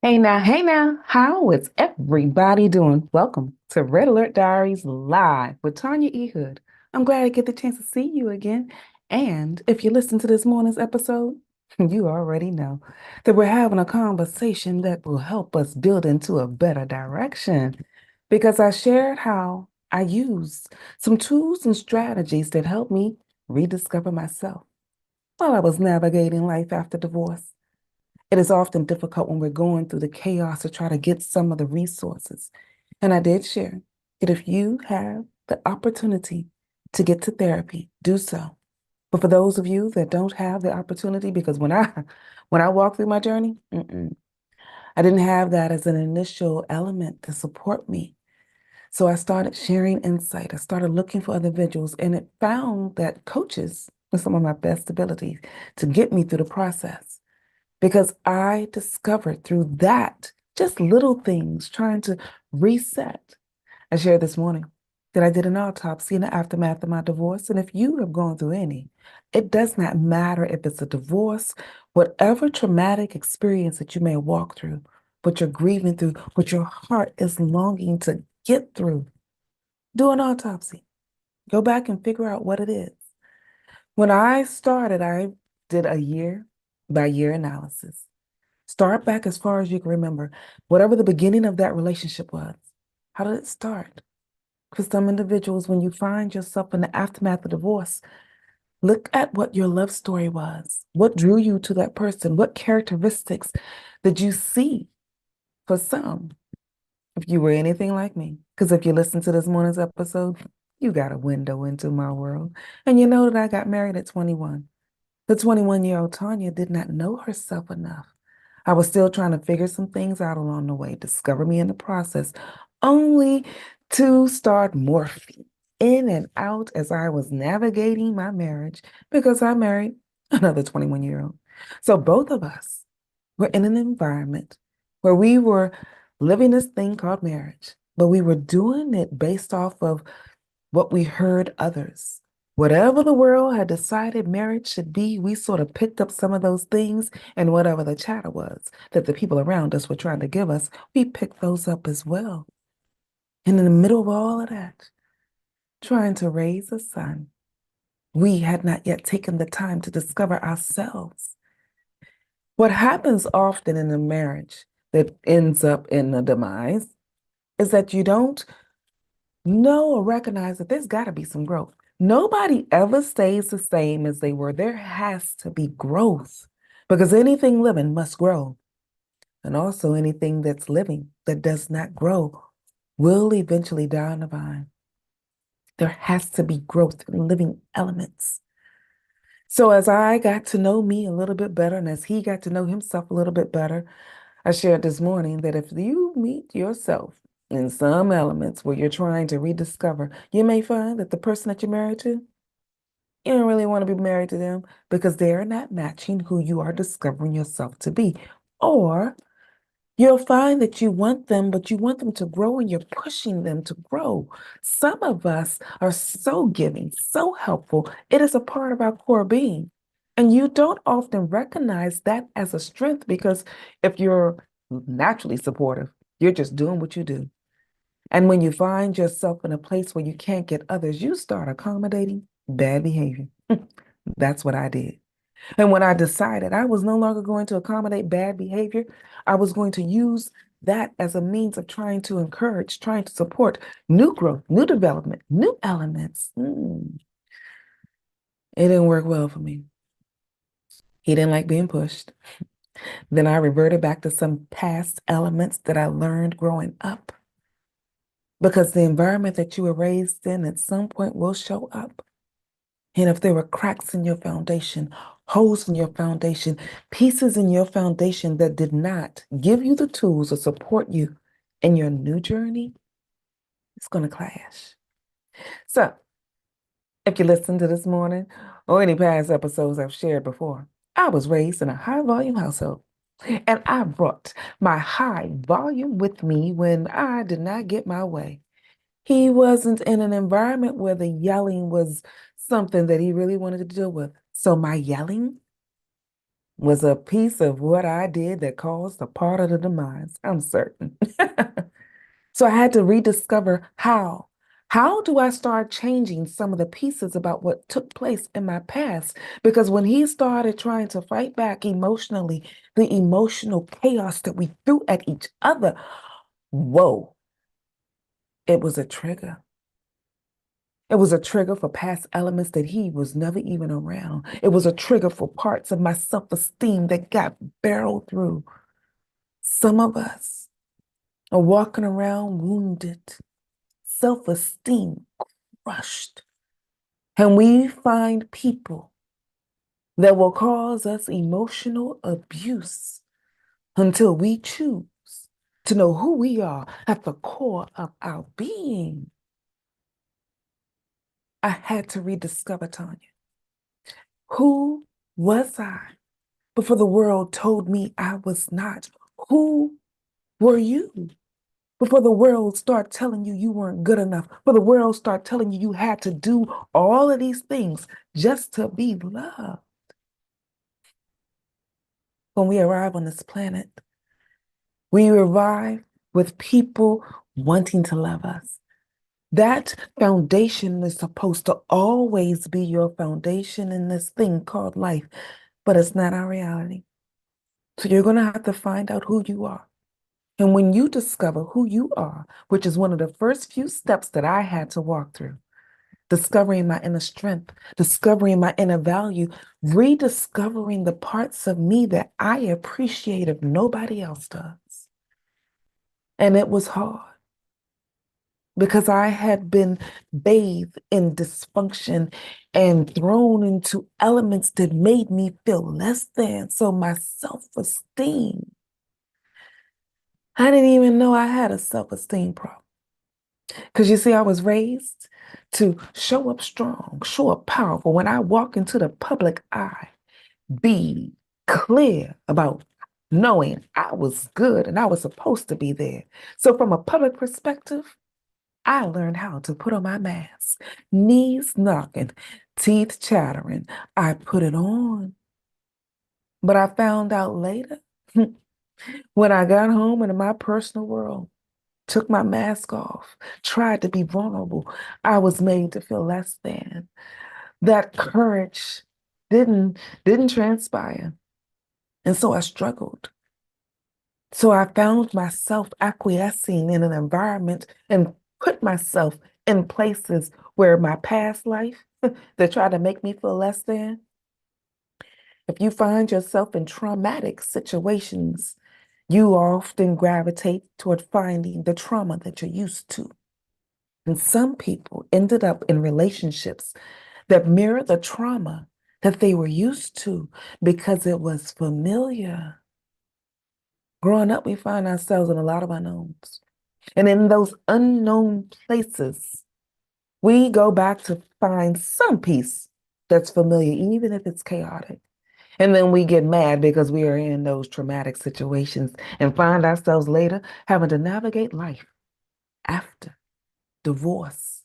Hey now, how is everybody doing? Welcome to Red Alert Diaries Live with Tanya E. Hood. I'm glad I get the chance to see you again. And if you listen to this morning's episode, you already know that we're having a conversation that will help us build into a better direction. Because I shared how I used some tools and strategies that helped me rediscover myself while I was navigating life after divorce. It is often difficult when we're going through the chaos to try to get some of the resources. And I did share that if you have the opportunity to get to therapy, do so. But for those of you that don't have the opportunity, because when I walked through my journey, I didn't have that as an initial element to support me. So I started sharing insight. I started looking for other individuals, and it found that coaches were some of my best abilities to get me through the process because I discovered through that just little things trying to reset. I shared this morning that I did an autopsy in the aftermath of my divorce. And if you have gone through any, it does not matter if it's a divorce, whatever traumatic experience that you may walk through, what you're grieving through, what your heart is longing to get through, do an autopsy. Go back and figure out what it is. When I started, I did a year by year analysis. Start back as far as you can remember. Whatever the beginning of that relationship was, how did it start? For some individuals, when you find yourself in the aftermath of divorce, look at what your love story was. What drew you to that person? What characteristics did you see? For some, if you were anything like me, because if you listen to this morning's episode, you got a window into my world. And you know that I got married at 21. The 21-year-old Tanya did not know herself enough. I was still trying to figure some things out along the way, discover me in the process, only to start morphing in and out as I was navigating my marriage because I married another 21-year-old. So both of us were in an environment where we were living this thing called marriage, but we were doing it based off of what we heard others. Whatever the world had decided marriage should be, we sort of picked up some of those things, and whatever the chatter was that the people around us were trying to give us, we picked those up as well. And in the middle of all of that, trying to raise a son, we had not yet taken the time to discover ourselves. What happens often in a marriage that ends up in a demise is that you don't know or recognize that there's got to be some growth. Nobody ever stays the same as they were. There has to be growth because anything living must grow. And also, anything that's living that does not grow will eventually die on the vine. There has to be growth in living elements. So, as I got to know me a little bit better, and as he got to know himself a little bit better, I shared this morning that if you meet yourself in some elements where you're trying to rediscover, you may find that the person that you're married to, you don't really want to be married to them because they're not matching who you are discovering yourself to be. Or you'll find that you want them, but you want them to grow and you're pushing them to grow. Some of us are so giving, so helpful. It is a part of our core being. And you don't often recognize that as a strength because if you're naturally supportive, you're just doing what you do. And when you find yourself in a place where you can't get others, you start accommodating bad behavior. That's what I did. And when I decided I was no longer going to accommodate bad behavior, I was going to use that as a means of trying to encourage, trying to support new growth, new development, new elements. It didn't work well for me. He didn't like being pushed. Then I reverted back to some past elements that I learned growing up because the environment that you were raised in at some point will show up. And if there were cracks in your foundation, holes in your foundation, pieces in your foundation that did not give you the tools to support you in your new journey, it's going to clash. So, if you listened to this morning or any past episodes I've shared before, I was raised in a high volume household. And I brought my high volume with me when I did not get my way. He wasn't in an environment where the yelling was something that he really wanted to deal with. So my yelling was a piece of what I did that caused a part of the demise. I'm certain. So I had to rediscover how. How do I start changing some of the pieces about what took place in my past? Because when he started trying to fight back emotionally, the emotional chaos that we threw at each other, whoa, it was a trigger. It was a trigger for past elements that he was never even around. It was a trigger for parts of my self-esteem that got barreled through. Some of us are walking around wounded, self-esteem crushed. And we find people that will cause us emotional abuse until we choose to know who we are at the core of our being. I had to rediscover Tanya. Who was I before the world told me I was not? Who were you before the world start telling you you weren't good enough? Before the world start telling you you had to do all of these things just to be loved? When we arrive on this planet, we arrive with people wanting to love us. That foundation is supposed to always be your foundation in this thing called life, but it's not our reality. So you're going to have to find out who you are. And when you discover who you are, which is one of the first few steps that I had to walk through, discovering my inner strength, discovering my inner value, rediscovering the parts of me that I appreciate if nobody else does. And it was hard because I had been bathed in dysfunction and thrown into elements that made me feel less than. So my self-esteem, I didn't even know I had a self-esteem problem. Because you see, I was raised to show up strong, show up powerful. When I walk into the public eye, be clear about knowing I was good and I was supposed to be there. So from a public perspective, I learned how to put on my mask, knees knocking, teeth chattering. I put it on. But I found out later when I got home and in my personal world, took my mask off, tried to be vulnerable, I was made to feel less than. That courage didn't transpire. And so I struggled. So I found myself acquiescing in an environment and put myself in places where my past life that tried to make me feel less than. If you find yourself in traumatic situations, you often gravitate toward finding the trauma that you're used to. And some people ended up in relationships that mirror the trauma that they were used to because it was familiar. Growing up, we find ourselves in a lot of unknowns. And in those unknown places, we go back to find some peace that's familiar, even if it's chaotic. And then we get mad because we are in those traumatic situations and find ourselves later having to navigate life after divorce,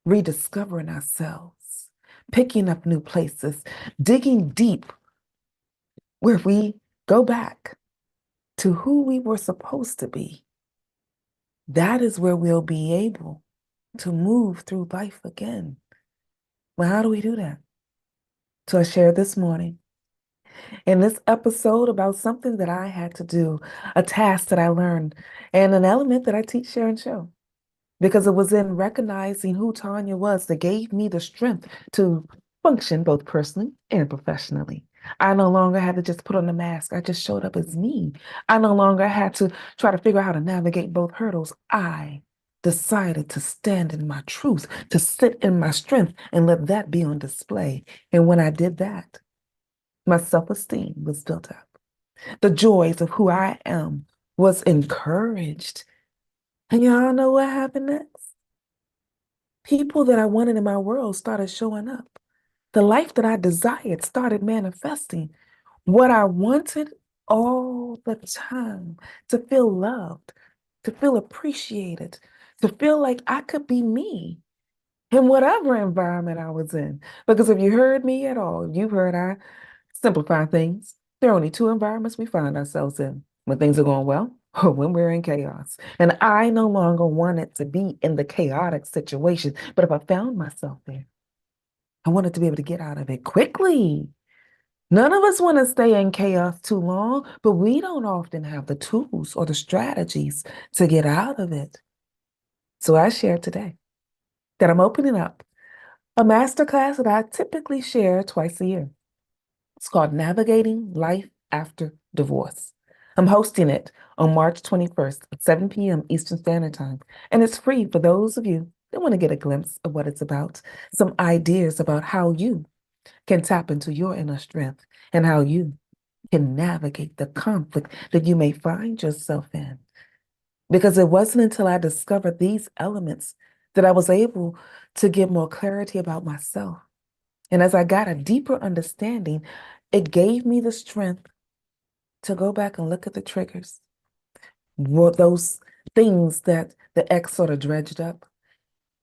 rediscovering ourselves, picking up new places, digging deep where we go back to who we were supposed to be. That is where we'll be able to move through life again. Well, how do we do that? So I shared this morning in this episode about something that I had to do, a task that I learned, and an element that I teach, share, and show. Because it was in recognizing who Tanya was that gave me the strength to function both personally and professionally. I no longer had to just put on the mask. I just showed up as me. I no longer had to try to figure out how to navigate both hurdles. I decided to stand in my truth, to sit in my strength, and let that be on display. And when I did that, my self-esteem was built up. The joys of who I am was encouraged. And y'all know what happened next? People that I wanted in my world started showing up. The life that I desired started manifesting. What I wanted all the time, to feel loved, to feel appreciated, to feel like I could be me in whatever environment I was in. Because if you heard me at all, you heard I Simplify things. There are only two environments we find ourselves in: when things are going well or when we're in chaos. And I no longer wanted to be in the chaotic situation, but if I found myself there, I wanted to be able to get out of it quickly. None of us want to stay in chaos too long, but we don't often have the tools or the strategies to get out of it. So I shared today that I'm opening up a masterclass that I typically share twice a year. It's called Navigating Life After Divorce. I'm hosting it on March 21st at 7 p.m. Eastern Standard Time, and it's free for those of you that want to get a glimpse of what it's about, some ideas about how you can tap into your inner strength and how you can navigate the conflict that you may find yourself in. Because it wasn't until I discovered these elements that I was able to get more clarity about myself. And as I got a deeper understanding, it gave me the strength to go back and look at the triggers, those things that the ex sort of dredged up.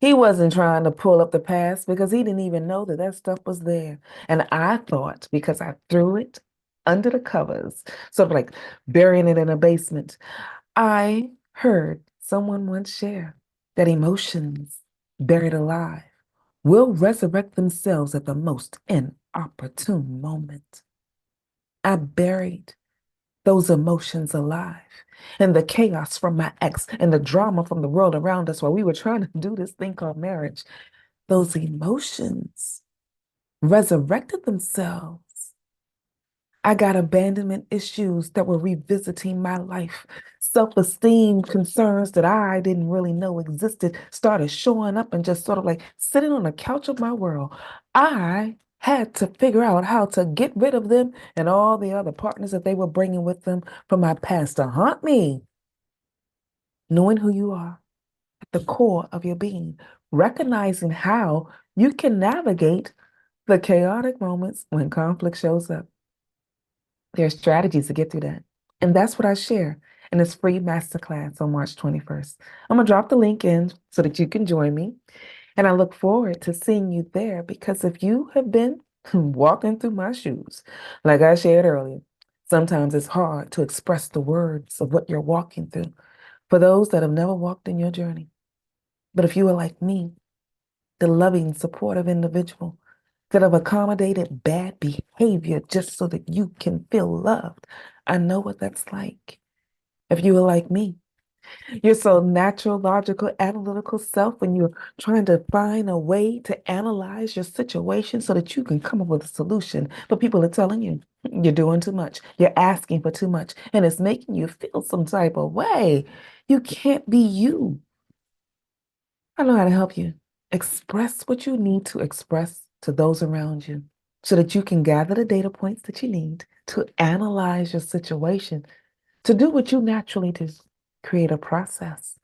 He wasn't trying to pull up the past because he didn't even know that that stuff was there. And I thought because I threw it under the covers, sort of like burying it in a basement, I heard someone once share that emotions buried alive will resurrect themselves at the most inopportune moment. I buried those emotions alive and the chaos from my ex and the drama from the world around us while we were trying to do this thing called marriage. Those emotions resurrected themselves. I got abandonment issues that were revisiting my life. Self-esteem concerns that I didn't really know existed started showing up and just sort of like sitting on the couch of my world. I had to figure out how to get rid of them and all the other partners that they were bringing with them from my past to haunt me. Knowing who you are at the core of your being, recognizing how you can navigate the chaotic moments when conflict shows up. There are strategies to get through that. And that's what I share in this free masterclass on March 21st. I'm going to drop the link in so that you can join me. And I look forward to seeing you there because if you have been walking through my shoes, like I shared earlier, sometimes it's hard to express the words of what you're walking through for those that have never walked in your journey. But if you are like me, the loving, supportive individual that have accommodated bad behavior just so that you can feel loved. I know what that's like. If you are like me, you're so natural, logical, analytical self when you're trying to find a way to analyze your situation so that you can come up with a solution. But people are telling you you're doing too much. You're asking for too much, and it's making you feel some type of way. You can't be you. I know how to help you. Express what you need to express to those around you so that you can gather the data points that you need to analyze your situation, to do what you naturally do. Create a process,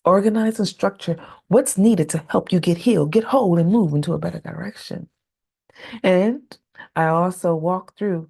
organize and structure what's needed to help you get healed, get whole, and move into a better direction. And I also walk through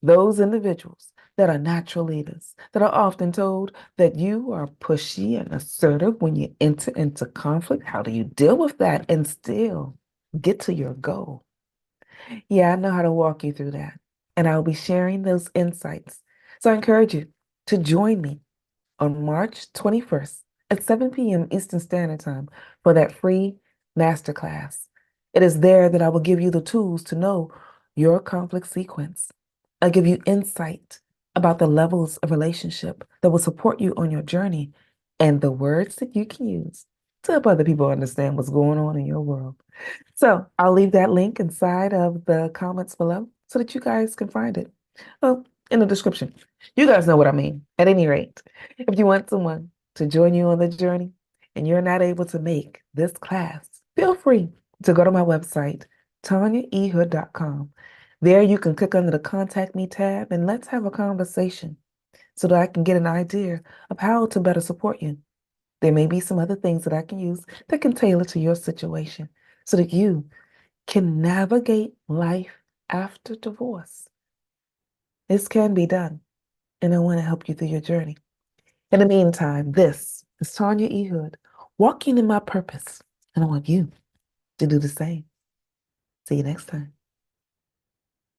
those individuals that are natural leaders, that are often told that you are pushy and assertive when you enter into conflict. How do you deal with that and still get to your goal? Yeah, I know how to walk you through that. And I'll be sharing those insights. So I encourage you to join me on March 21st at 7 p.m. Eastern Standard Time for that free masterclass. It is there that I will give you the tools to know your conflict sequence. I'll give you insight about the levels of relationship that will support you on your journey and the words that you can use to help other people understand what's going on in your world. So I'll leave that link inside of the comments below so that you guys can find it. Well, in the description. You guys know what I mean. At any rate, if you want someone to join you on the journey and you're not able to make this class, feel free to go to my website, tanyaehood.com. There you can click under the Contact Me tab and let's have a conversation so that I can get an idea of how to better support you. There may be some other things that I can use that can tailor to your situation so that you can navigate life after divorce. This can be done, and I want to help you through your journey. In the meantime, this is Tanya E. Hood, walking in my purpose, and I want you to do the same. See you next time.